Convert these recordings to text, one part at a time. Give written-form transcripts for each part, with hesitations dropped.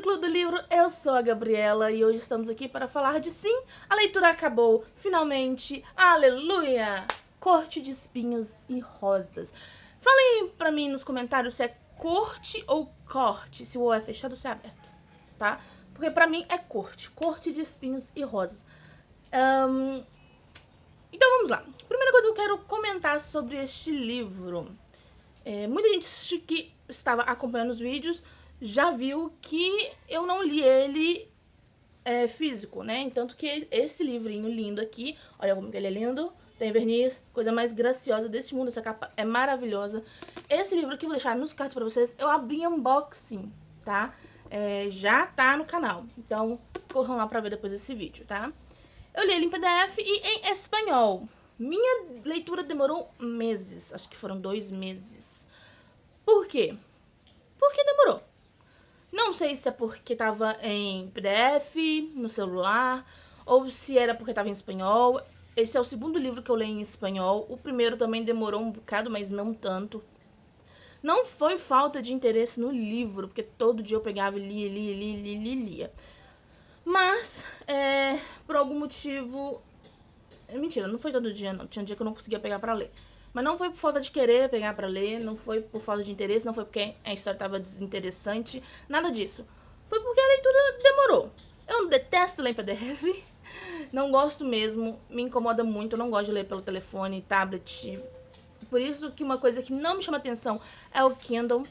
Clube do Livro, eu sou a Gabriela e hoje estamos aqui para falar de sim, a leitura acabou, finalmente, aleluia! Corte de Espinhos e Rosas. Falem pra mim nos comentários se é corte ou corte, se o O é fechado ou se é aberto, tá? Porque pra mim é corte de espinhos e rosas. Então vamos lá. Primeira coisa que eu quero comentar sobre este livro. Muita gente que estava acompanhando os vídeos já viu que eu não li ele físico, né? Tanto que esse livrinho lindo aqui, olha como que ele é lindo, tem verniz, coisa mais graciosa desse mundo, essa capa é maravilhosa. Esse livro aqui eu vou deixar nos cards pra vocês, eu abri unboxing, tá? Já tá no canal, então corram lá pra ver depois desse vídeo, tá? Eu li ele em PDF e em espanhol. Minha leitura demorou meses, acho que foram 2 meses. Por quê? Porque demorou. Não sei se é porque tava em PDF, no celular, ou se era porque tava em espanhol. Esse é o segundo livro que eu leio em espanhol. O primeiro também demorou um bocado, mas não tanto. Não foi falta de interesse no livro, porque todo dia eu pegava e lia. Mas, por algum motivo... Mentira, não foi todo dia não. Tinha dia que eu não conseguia pegar pra ler. Mas não foi por falta de querer pegar pra ler, não foi por falta de interesse, não foi porque a história tava desinteressante, nada disso. Foi porque a leitura demorou. Eu detesto ler em PDF, não gosto mesmo, me incomoda muito, eu não gosto de ler pelo telefone, tablet. Por isso que uma coisa que não me chama atenção é o Kindle.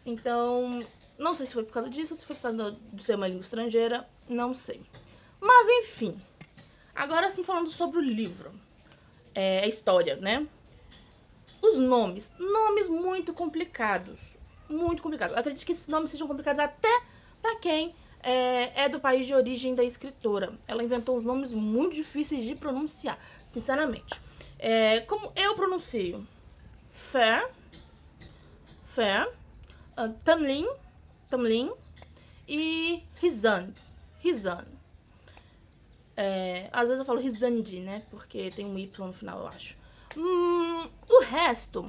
Então, não sei se foi por causa disso, se foi por causa de ser uma língua estrangeira, não sei. Mas enfim, agora sim falando sobre o livro, a história, né? Os nomes muito complicados, muito complicados. Eu acredito que esses nomes sejam complicados até pra quem é do país de origem da escritora. Ela inventou uns nomes muito difíceis de pronunciar, sinceramente. Como eu pronuncio? Fair, Tamlin e Rizan. Às vezes eu falo Rizandi, né? Porque tem um Y no final, eu acho. O resto,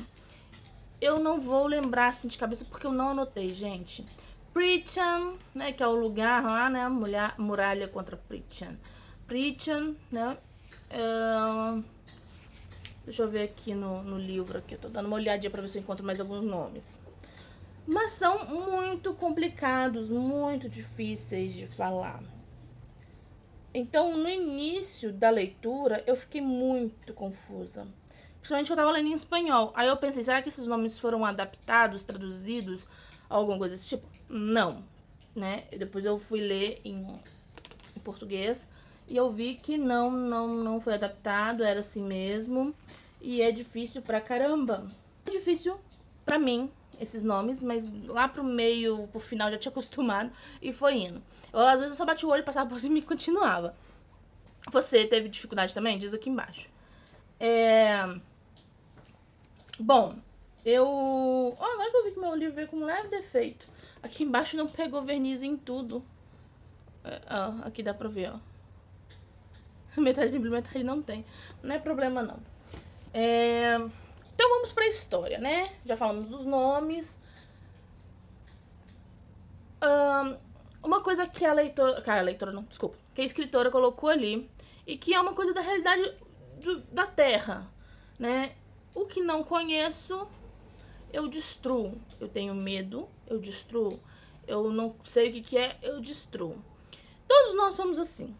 eu não vou lembrar assim de cabeça porque eu não anotei, gente. Pritchan, né? Que é o lugar lá, né? Muralha contra Pritchan. Pritchan, né? Deixa eu ver aqui no livro. Aqui. Eu tô dando uma olhadinha pra ver se eu encontro mais alguns nomes. Mas são muito complicados, muito difíceis de falar. Então, no início da leitura, eu fiquei muito confusa. Principalmente que eu tava lendo em espanhol. Aí eu pensei, será que esses nomes foram adaptados, traduzidos, alguma coisa desse tipo? Não, né? Depois eu fui ler em português e eu vi que não foi adaptado, era assim mesmo. E é difícil pra caramba. É difícil pra mim, esses nomes, mas lá pro meio, pro final já tinha acostumado e foi indo. Às vezes eu só bati o olho, passava por cima e continuava. Você teve dificuldade também? Diz aqui embaixo. Bom, agora que eu vi que meu livro veio com um leve defeito. Aqui embaixo não pegou verniz em tudo. Aqui dá pra ver, ó. Metade tem, metade não tem. Não é problema, não. Então vamos pra história, né? Já falamos dos nomes. Uma coisa que a leitora não, desculpa, que a escritora colocou ali e que é uma coisa da realidade da Terra, né? O que não conheço, eu destruo. Eu tenho medo, eu destruo. Eu não sei o que é, eu destruo. Todos nós somos assim,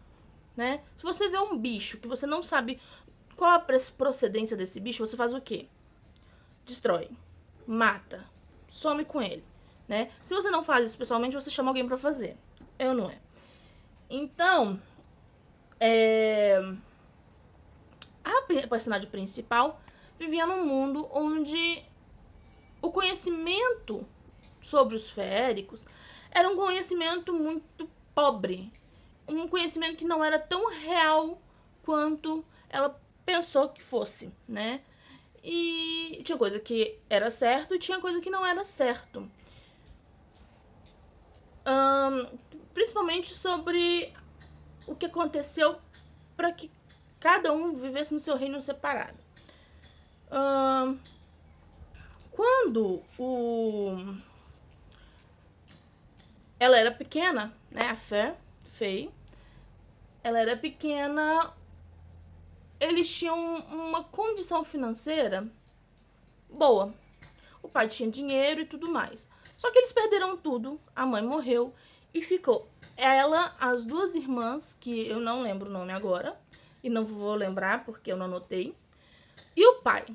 né? Se você vê um bicho que você não sabe qual a procedência desse bicho, você faz o quê? Destrói, mata, some com ele, né? Se você não faz isso pessoalmente, você chama alguém pra fazer. Eu não é. Então, a personagem principal vivia num mundo onde o conhecimento sobre os feéricos era um conhecimento muito pobre. Um conhecimento que não era tão real quanto ela pensou que fosse, né? E tinha coisa que era certo e tinha coisa que não era certo. Principalmente sobre o que aconteceu para que cada um vivesse no seu reino separado. Quando ela era pequena, né? A Fay, ela era pequena. Eles tinham uma condição financeira boa. O pai tinha dinheiro e tudo mais. Só que eles perderam tudo. A mãe morreu e ficou ela, as duas irmãs, que eu não lembro o nome agora, e não vou lembrar porque eu não anotei, e o pai.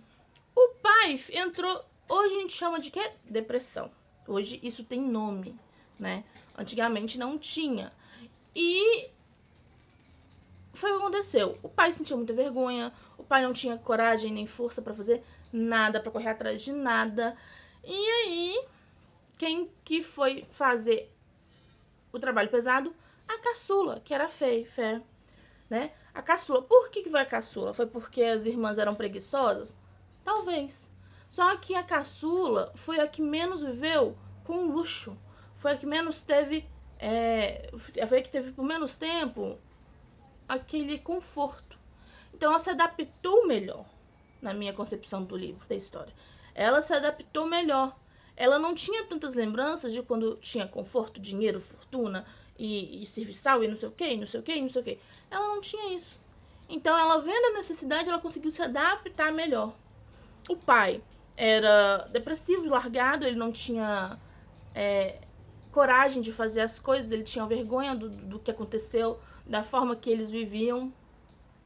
O pai entrou, hoje a gente chama de quê? Depressão. Hoje isso tem nome, né? Antigamente não tinha. E foi o que aconteceu. O pai sentiu muita vergonha, o pai não tinha coragem nem força pra fazer nada, pra correr atrás de nada. E aí, quem que foi fazer o trabalho pesado? A caçula, que era a Fé, né? A caçula. Por que foi a caçula? Foi porque as irmãs eram preguiçosas? Talvez. Só que a caçula foi a que menos viveu com luxo. Foi a que menos teve. Foi a que teve por menos tempo aquele conforto. Então ela se adaptou melhor, na minha concepção do livro, da história. Ela se adaptou melhor. Ela não tinha tantas lembranças de quando tinha conforto, dinheiro, fortuna e serviçal e não sei o que, não sei o que, não sei o que. Ela não tinha isso. Então ela vendo a necessidade, ela conseguiu se adaptar melhor. O pai era depressivo e largado, ele não tinha coragem de fazer as coisas, ele tinha vergonha do que aconteceu, da forma que eles viviam,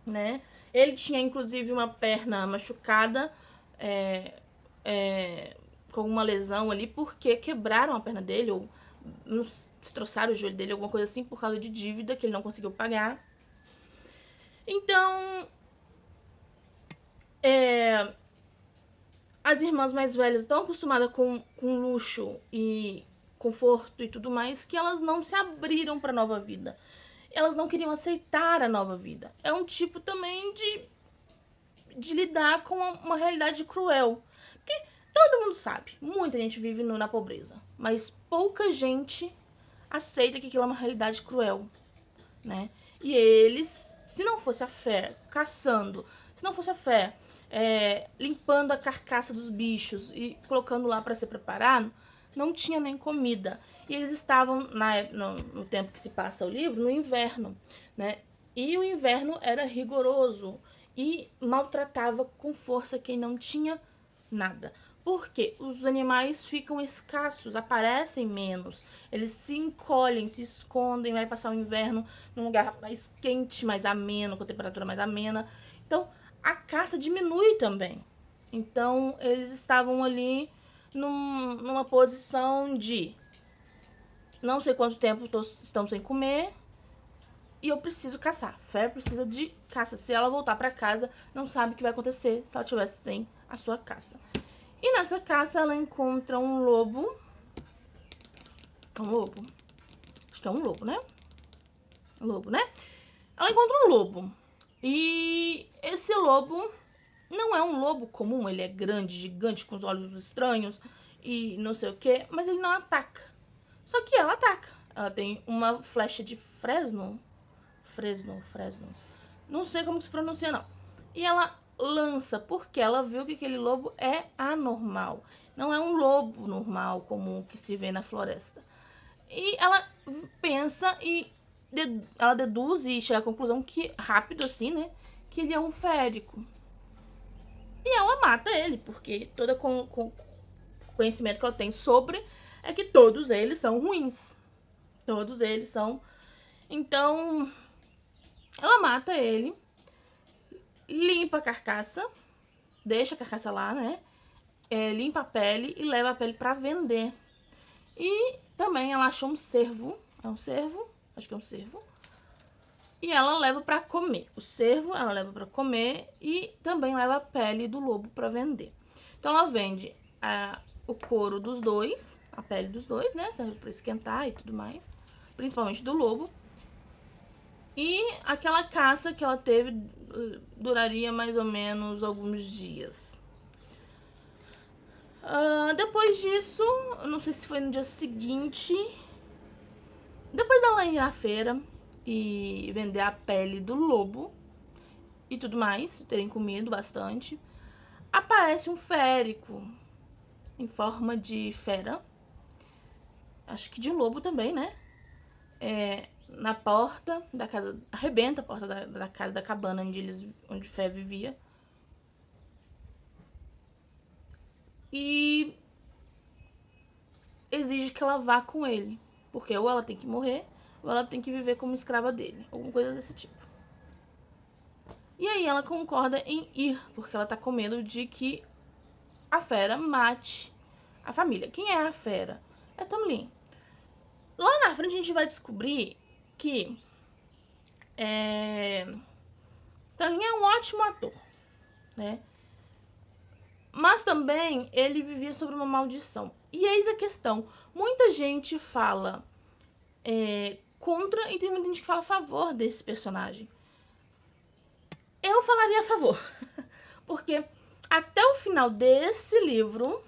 né? Ele tinha inclusive uma perna machucada, com uma lesão ali, porque quebraram a perna dele, ou destroçaram o joelho dele, alguma coisa assim, por causa de dívida que ele não conseguiu pagar. Então, as irmãs mais velhas estão acostumadas com luxo e conforto e tudo mais, que elas não se abriram para a nova vida. Elas não queriam aceitar a nova vida. É um tipo também de lidar com uma realidade cruel. Porque todo mundo sabe, muita gente vive na pobreza, mas pouca gente aceita que aquilo é uma realidade cruel, né? E eles, se não fosse a fé caçando, se não fosse a fé limpando a carcaça dos bichos e colocando lá para ser preparado, não tinha nem comida. E eles estavam, no tempo que se passa o livro, no inverno, né? E o inverno era rigoroso e maltratava com força quem não tinha nada. Porque os animais ficam escassos, aparecem menos. Eles se encolhem, se escondem, vai passar o inverno num lugar mais quente, mais ameno, com a temperatura mais amena. Então, a caça diminui também. Então, eles estavam ali numa posição de não sei quanto tempo estamos sem comer e eu preciso caçar. Fé precisa de caça. Se ela voltar para casa, não sabe o que vai acontecer se ela tivesse sem a sua caça. E nessa caça ela encontra um lobo. Um lobo? Acho que é um lobo, né? Um lobo, né? Ela encontra um lobo. E esse lobo não é um lobo comum. Ele é grande, gigante, com os olhos estranhos e não sei o que. Mas ele não ataca. Só que ela ataca. Ela tem uma flecha de Fresno. Não sei como se pronuncia, não. E ela lança, porque ela viu que aquele lobo é anormal. Não é um lobo normal, comum, que se vê na floresta. E ela pensa e ela deduz e chega à conclusão que, rápido assim, né, que ele é um férico. E ela mata ele, porque todo conhecimento que ela tem sobre é que todos eles são ruins. Todos eles são. Então, ela mata ele, limpa a carcaça, deixa a carcaça lá, né? Limpa a pele e leva a pele pra vender. E também ela achou um cervo. É um cervo? Acho que é um cervo. E ela leva pra comer. O cervo ela leva pra comer e também leva a pele do lobo pra vender. Então ela vende o couro dos dois, a pele dos dois, né? Serve pra esquentar e tudo mais. Principalmente do lobo. E aquela caça que ela teve duraria mais ou menos alguns dias. Depois disso, não sei se foi no dia seguinte, depois dela ir à feira e vender a pele do lobo e tudo mais, terem comido bastante, aparece um férico em forma de fera acho que de um lobo também, né? Na porta da casa, arrebenta a porta da casa, da cabana onde Fé vivia. E exige que ela vá com ele, porque ou ela tem que morrer, ou ela tem que viver como escrava dele, alguma coisa desse tipo. E aí ela concorda em ir, porque ela tá com medo de que a fera mate a família. Quem é a fera? É Tamlin. Lá na frente a gente vai descobrir que Tamlin é um ótimo ator, né? Mas também ele vivia sobre uma maldição. E eis a questão. Muita gente fala contra e tem muita gente que fala a favor desse personagem. Eu falaria a favor. Porque até o final deste livro,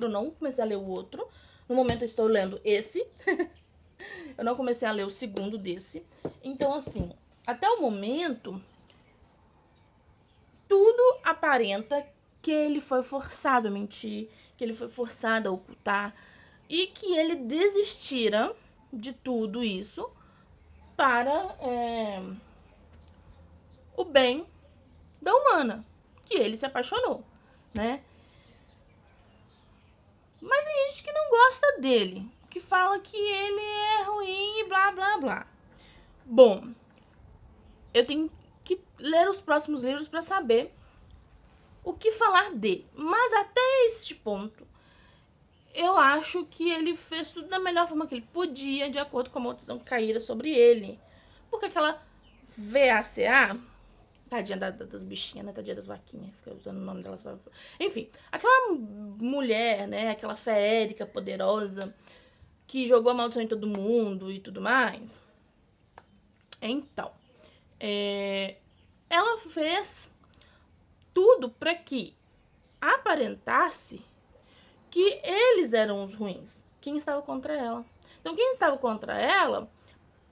não comecei a ler o outro. No momento eu estou lendo esse. Eu não comecei a ler o segundo desse. Então, assim, até o momento, tudo aparenta que ele foi forçado a mentir, que ele foi forçado a ocultar e que ele desistira de tudo isso para o bem da humana, que ele se apaixonou, né? Mas tem gente que não gosta dele, que fala que ele é ruim e blá blá blá. Bom, eu tenho que ler os próximos livros para saber o que falar dele. Mas até este ponto, eu acho que ele fez tudo da melhor forma que ele podia, de acordo com a maldição que caíra sobre ele. Porque aquela VACA, tadinha das bichinhas, né? Tadinha das vaquinhas, fica usando o nome delas. Enfim, aquela mulher, né? Aquela feérica poderosa que jogou a maldição em todo mundo e tudo mais. Então, ela fez tudo para que aparentasse que eles eram os ruins. Quem estava contra ela? Então, quem estava contra ela,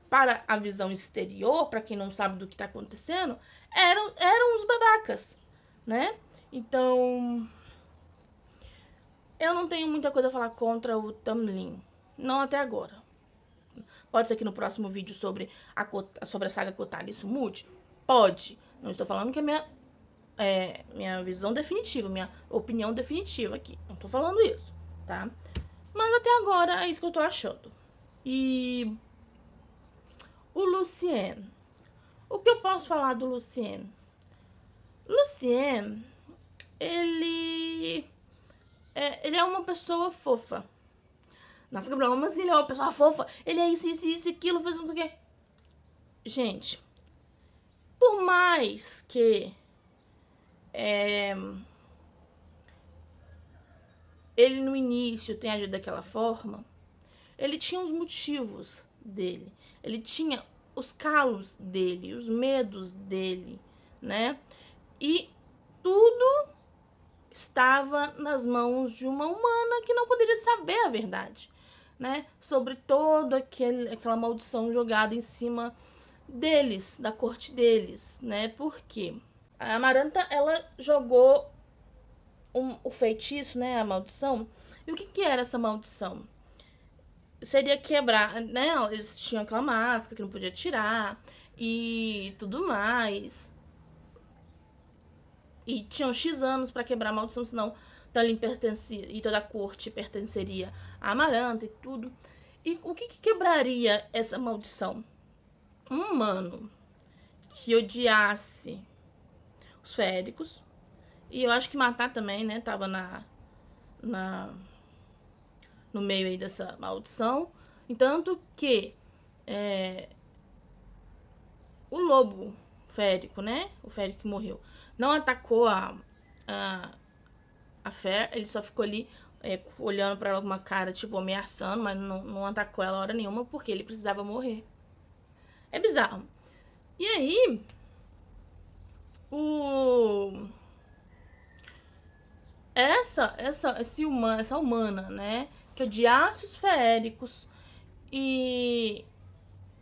para a visão exterior, para quem não sabe do que está acontecendo, eram os babacas, né? Então, eu não tenho muita coisa a falar contra o Tamlin. Não até agora. Pode ser que no próximo vídeo sobre a saga Kotari isso mude? Pode. Não estou falando que é minha visão definitiva, minha opinião definitiva aqui. Não estou falando isso, tá? Mas até agora é isso que eu tô achando. E o Lucien. O que eu posso falar do Lucien? Lucien, ele é uma pessoa fofa. Nossa, Gabriela, como assim ele é uma pessoa fofa? Ele é isso, aquilo, faz não sei o quê. Gente, por mais que ele no início tenha agido daquela forma, ele tinha os motivos dele. Ele tinha os calos dele, os medos dele, né? E tudo estava nas mãos de uma humana que não poderia saber a verdade, né? Sobre toda aquela maldição jogada em cima deles, da corte deles, né? Porque a Amaranta, ela jogou o feitiço, né? A maldição. E o que era essa maldição? Seria quebrar, né? Eles tinham aquela máscara que não podia tirar e tudo mais. E tinham X anos para quebrar a maldição, senão Tamlin pertencia e toda a corte pertenceria a Amaranta e tudo. E o que quebraria essa maldição? Um humano que odiasse os féricos. E eu acho que matar também, né? Tava no meio aí dessa maldição. Entanto que o lobo férico, né? O férico que morreu, não atacou a Fer, ele só ficou ali olhando pra ela com uma cara, tipo, ameaçando, mas não atacou ela hora nenhuma porque ele precisava morrer. É bizarro. E aí, essa humana, né, que odiasse os féricos e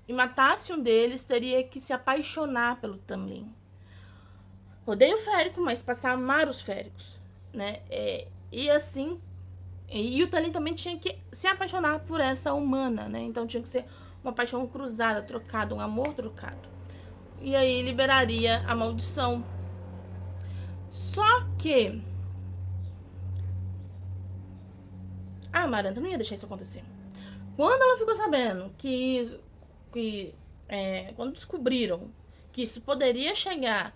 matasse um deles, teria que se apaixonar pelo Tamlin. Odeio o férico, mas passar a amar os féricos, né? E assim E o Tallinn também tinha que se apaixonar por essa humana, né? Então tinha que ser uma paixão cruzada, trocada, um amor trocado. E aí liberaria a maldição. Só que a Amaranta não ia deixar isso acontecer. Quando ela ficou sabendo quando descobriram que isso poderia chegar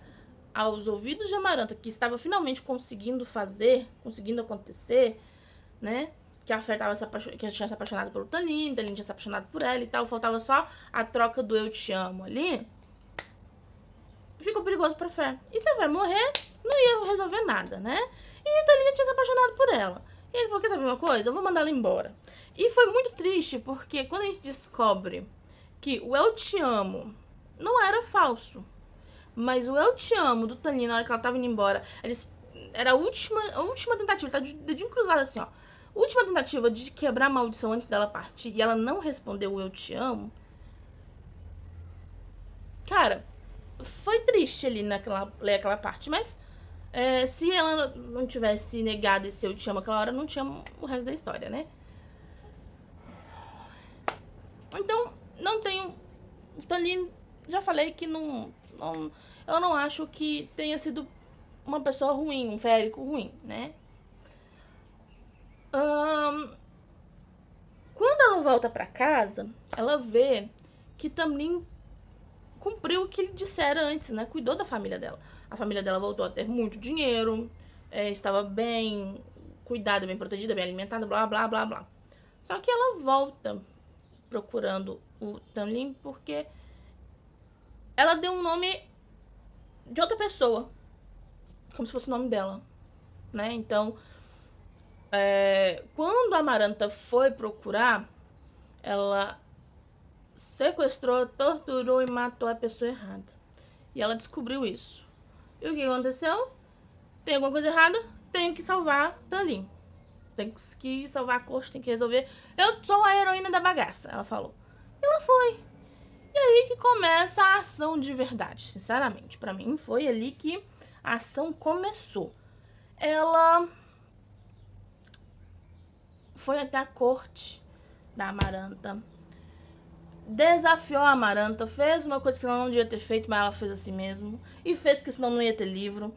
aos ouvidos de Amaranta, que estava finalmente conseguindo acontecer, né? Que a Fer que tinha se apaixonado pelo Tallinn, Tallinn tinha se apaixonado por ela e tal, faltava só a troca do eu te amo ali. Ficou perigoso pra Fer. E se a Fer morrer, não ia resolver nada, né? E o Tallinn tinha se apaixonado por ela. E ele falou, quer saber uma coisa? Eu vou mandar ela embora. E foi muito triste, porque quando a gente descobre que o eu te amo não era falso, mas o eu te amo do Tallinn, na hora que ela tava indo embora, era a última tentativa, tá de dedinho cruzado assim, ó. Última tentativa de quebrar a maldição antes dela partir, e ela não respondeu o eu te amo. Cara, foi triste ali ler aquela parte, mas se ela não tivesse negado esse eu te amo aquela hora, não tinha o resto da história, né? Então, não tenho... O Tallinn, já falei que eu não acho que tenha sido uma pessoa ruim, um férico ruim, né? Quando ela volta pra casa, ela vê que Tallinn cumpriu o que ele dissera antes, né? Cuidou da família dela. A família dela voltou a ter muito dinheiro, estava bem cuidada, bem protegida, bem alimentada, blá, blá, blá, blá. Só que ela volta procurando o Tallinn porque ela deu um nome de outra pessoa, como se fosse o nome dela, né? Então, quando a Amaranta foi procurar, ela sequestrou, torturou e matou a pessoa errada. E ela descobriu isso. E o que aconteceu? Tem alguma coisa errada? Tenho que salvar Tallinn. Tem que salvar a corte, tem que resolver. Eu sou a heroína da bagaça, ela falou. E ela foi. E aí que começa a ação de verdade, sinceramente. Pra mim foi ali que a ação começou. Ela foi até a corte da Amaranta, desafiou a Amaranta, fez uma coisa que ela não devia ter feito, mas ela fez assim mesmo. E fez porque senão não ia ter livro.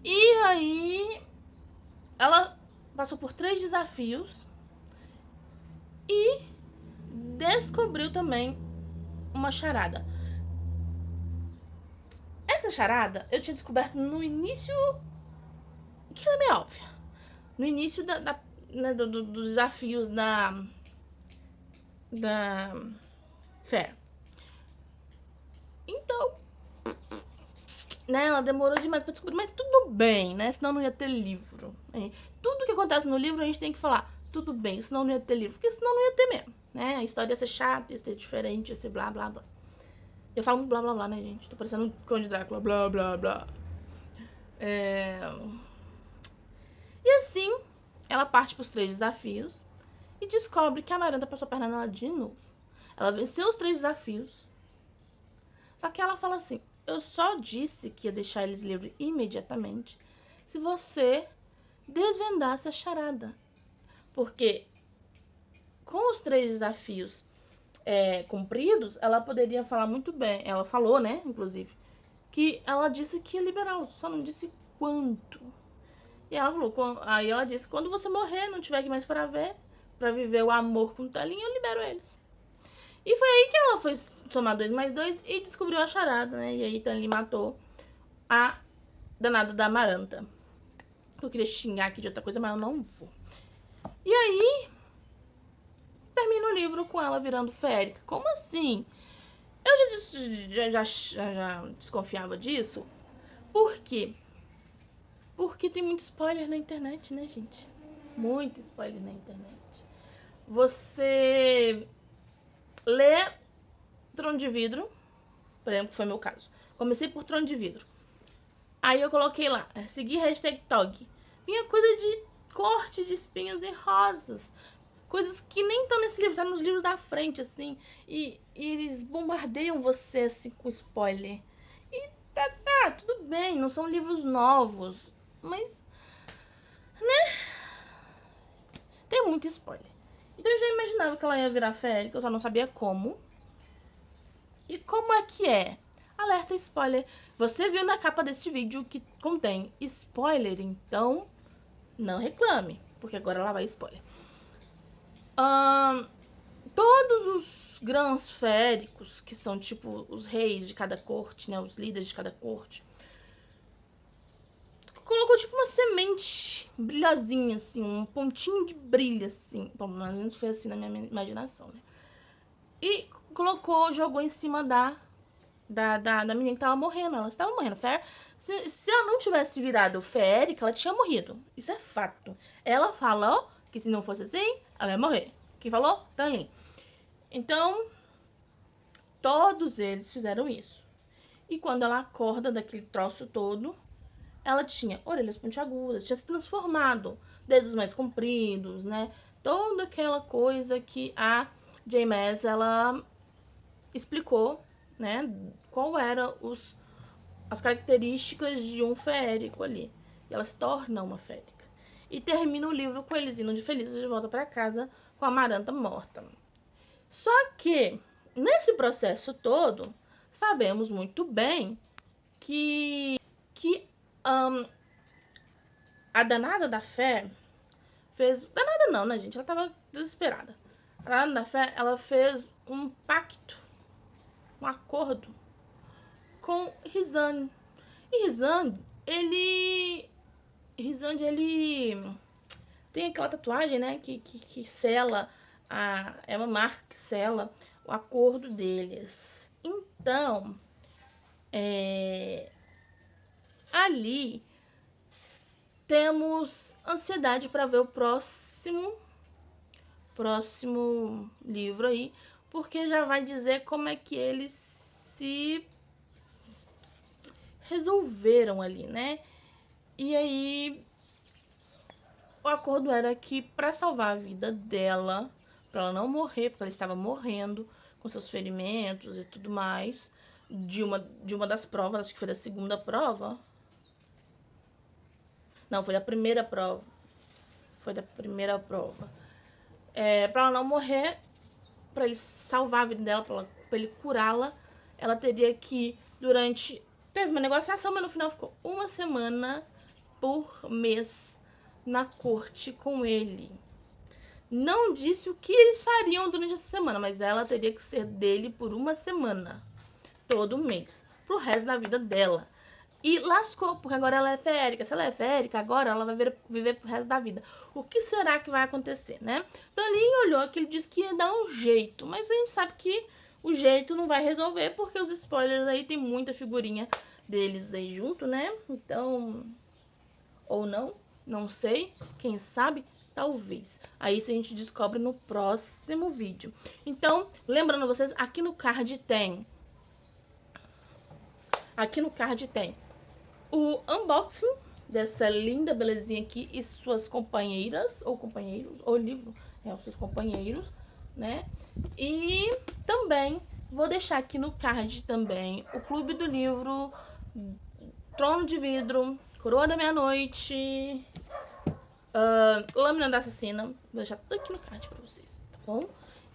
E aí ela passou por 3 desafios e descobriu também uma charada. Essa charada eu tinha descoberto no início, que era meio óbvia. No início né, dos desafios da Fé. Então, né, ela demorou demais pra descobrir, mas tudo bem, né? Senão não ia ter livro. Tudo que acontece no livro a gente tem que falar, tudo bem, senão não ia ter livro, porque senão não ia ter mesmo, né? A história ia ser chata, ia ser diferente, ia ser blá blá blá. Eu falo muito blá blá blá, né, gente? Tô parecendo um Conde Drácula, blá blá blá. E assim, ela parte pros 3 desafios e descobre que a Amaranta passou a perna nela de novo. Ela venceu os 3 desafios. Só que ela fala assim, eu só disse que ia deixar eles livres imediatamente se você desvendasse a charada. Porque com os 3 desafios cumpridos, ela poderia falar muito bem. Ela falou, né, inclusive, que ela disse que ia liberá-los, só não disse quanto. E ela falou, aí ela disse, quando você morrer, não tiver aqui mais pra viver o amor com o Tallinn, eu libero eles. E foi aí que ela foi somar 2 mais 2 e descobriu a charada, né? E aí Tallinn matou a danada da Amaranta. Eu queria xingar aqui de outra coisa, mas eu não vou. E aí, termina o livro com ela virando férica. Como assim? Eu já desconfiava disso. Por quê? Porque tem muito spoiler na internet, né, gente? Muito spoiler na internet. Você lê Trono de Vidro, por exemplo, que foi meu caso. Comecei por Trono de Vidro. Aí eu coloquei lá, seguir hashtag TOG. Vinha coisa de corte de espinhos e rosas. Coisas que nem estão nesse livro, tá nos livros da frente, assim. E eles bombardeiam você, assim, com spoiler. E tá, tudo bem, não são livros novos. Mas, né? tem muito spoiler. Então eu já imaginava que ela ia virar férica, eu só não sabia como. E como é que é? Alerta spoiler. Você viu na capa deste vídeo que contém spoiler, então não reclame, porque agora ela vai spoiler. Todos os grãos féricos, que são tipo os reis de cada corte, né, os líderes de cada corte, colocou tipo uma semente brilhosinha, assim, um pontinho de brilho, assim. Bom, mais ou menos foi assim na minha imaginação, né? E colocou, jogou em cima da menina que tava morrendo. Ela estava morrendo. Se ela não tivesse virado férica, ela tinha morrido. Isso é fato. Ela falou que se não fosse assim, ela ia morrer. Quem falou? Tá ali. Então, todos eles fizeram isso. E quando ela acorda daquele troço todo, ela tinha orelhas pontiagudas, tinha se transformado, dedos mais compridos, né? Toda aquela coisa que a J.M.S. ela explicou, né? Qual eram as características de um férico ali. E ela se torna uma férica. E termina o livro com eles indo de felizes de volta para casa com a Amaranta morta. Só que, nesse processo todo, sabemos muito bem que a danada da fé fez... Danada não, né, gente? Ela tava desesperada. A danada da fé, ela fez um pacto, um acordo com Rhysand. E Rhysand, ele tem aquela tatuagem, né, que sela, é uma marca que sela o acordo deles. Então, ali temos ansiedade para ver o próximo livro aí, porque já vai dizer como é que eles se resolveram ali, né? E aí o acordo era que para salvar a vida dela, para ela não morrer, porque ela estava morrendo com seus ferimentos e tudo mais, de uma das provas, acho que foi da segunda prova. Não, foi da primeira prova. Foi da primeira prova. Pra ela não morrer, pra ele salvar a vida dela, pra ele curá-la, ela teria que, teve uma negociação, mas no final ficou uma semana por mês na corte com ele. Não disse o que eles fariam durante essa semana, mas ela teria que ser dele por uma semana, todo mês, pro resto da vida dela. E lascou, porque agora ela é férica. Se ela é férica, agora ela vai viver pro resto da vida. O que será que vai acontecer, né? Daninho olhou que ele disse que ia dar um jeito, mas a gente sabe que o jeito não vai resolver, porque os spoilers aí tem muita figurinha deles aí junto, né? Então, ou não sei, quem sabe, talvez. Aí isso a gente descobre no próximo vídeo. Então, lembrando vocês, aqui no card tem o unboxing dessa linda belezinha aqui e suas companheiras, ou companheiros, ou livro, os seus companheiros, né? E também vou deixar aqui no card também o Clube do Livro, Trono de Vidro, Coroa da Meia-Noite, Lâmina da Assassina. Vou deixar tudo aqui no card pra vocês, tá bom?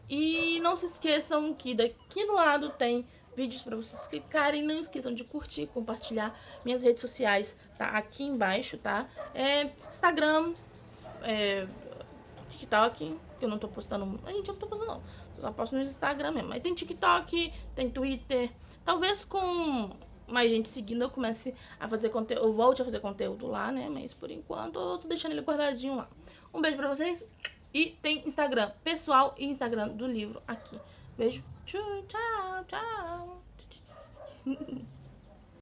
E não se esqueçam que daqui do lado tem vídeos para vocês clicarem. Não esqueçam de curtir, compartilhar. Minhas redes sociais tá aqui embaixo, tá? Instagram, TikTok, que eu não tô postando. Gente, eu não tô postando não. Eu só posto no Instagram mesmo. Aí tem TikTok, tem Twitter. Talvez com mais gente seguindo eu comece a fazer conteúdo. Eu volte a fazer conteúdo lá, né? Mas por enquanto eu tô deixando ele guardadinho lá. Um beijo pra vocês. E tem Instagram pessoal e Instagram do livro aqui. Beijo. Tchau, tchau.